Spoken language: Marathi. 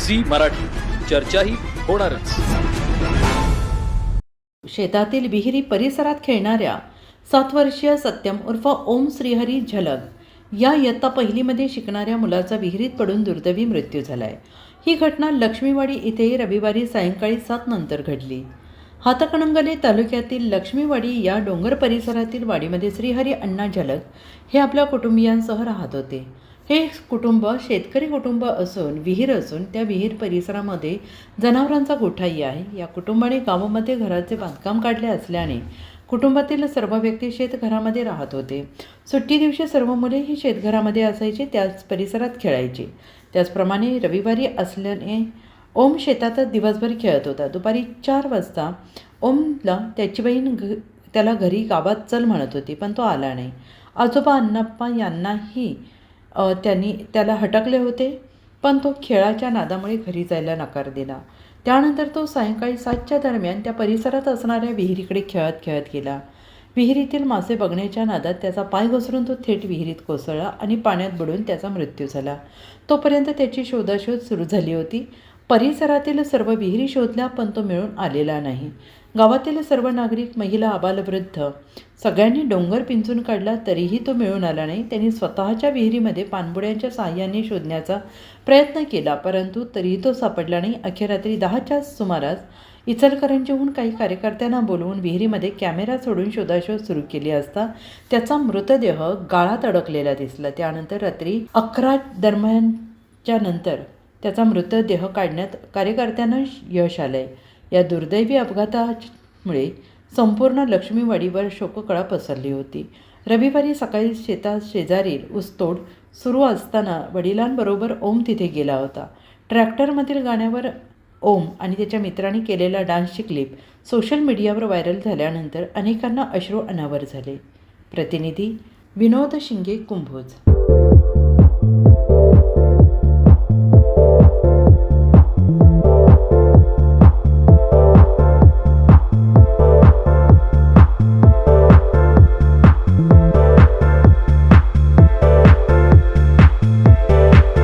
झी मराठी, चर्चाही होणारच. शेतातील विहिरी परिसरात खेळणाऱ्या 7 वर्षीय सत्यम उर्फ ओम श्रीहरी झलक या इयत्ता पहिलीमध्ये शिकणाऱ्या मुलाचा विहिरीत पडून दुर्दैवी मृत्यू झालाय. ही घटना लक्ष्मीवाडी इथे रविवारी सायंकाळी 7 नंतर घडली. हातकणंगले तालुक्यातील लक्ष्मीवाडी या डोंगर परिसरातील वाडीमध्ये श्रीहरी अण्णा झलक हे आपल्या कुटुंबियांसह राहत होते. हे कुटुंब शेतकरी कुटुंब असून विहीर असून त्या विहीर परिसरामध्ये जनावरांचा गोठाही आहे. या कुटुंबाने गावामध्ये घराचे बांधकाम काढले असल्याने कुटुंबातील सर्व व्यक्ती शेतघरामध्ये राहत होते. सुट्टी दिवशी सर्व मुले ही शेतघरामध्ये असायची, त्याच परिसरात खेळायचे. त्याचप्रमाणे रविवारी असल्याने ओम शेतातच दिवसभर खेळत होता. दुपारी 4 वाजता ओमला त्याची बहीण त्याला घरी गावात चल म्हणत होती, पण तो आला नाही. आजोबा अण्णाप्पा यांनाही त्यांनी त्याला हटकले होते, पण तो खेळाच्या नादामुळे घरी जायला नकार दिला. त्यानंतर तो सायंकाळी 7च्या दरम्यान त्या परिसरात असणाऱ्या विहिरीकडे खेळत खेळत गेला. विहिरीतील मासे बघण्याच्या नादात त्याचा पाय घसरून तो थेट विहिरीत कोसळला आणि पाण्यात बुडून त्याचा मृत्यू झाला. तोपर्यंत त्याची शोधाशोध सुरू झाली होती. परिसरातील सर्व विहिरी शोधल्या, पण तो मिळून आलेला नाही. गावातील सर्व नागरिक, महिला, आबालवृद्ध सगळ्यांनी डोंगर पिंजून काढला, तरीही तो मिळून आला नाही. त्यांनी स्वतःच्या विहिरीमध्ये पाणबुड्यांच्या साहाय्याने शोधण्याचा प्रयत्न केला, परंतु तरीही तो सापडला नाही. अखेर रात्री 10च्या सुमारास इचलकरंजीहून काही कार्यकर्त्यांना बोलवून विहिरीमध्ये कॅमेरा सोडून शोधाशोध सुरू केली असता त्याचा मृतदेह गाळात अडकलेला दिसला. त्यानंतर रात्री 11 दरम्यानच्या नंतर त्याचा मृतदेह काढण्यात कार्यकर्त्यांना यश आलंय. या दुर्दैवी अपघातामुळे संपूर्ण लक्ष्मीवाडीवर शोककळा पसरली होती. रविवारी सकाळी शेतात शेजारील ऊसतोड सुरू असताना वडिलांबरोबर ओम तिथे गेला होता. ट्रॅक्टरमधील गाण्यावर ओम आणि त्याच्या मित्रांनी केलेला डान्सची क्लिप सोशल मीडियावर व्हायरल झाल्यानंतर अनेकांना अश्रू अनावर झाले. प्रतिनिधी विनोद शिंगे, कुंभोज.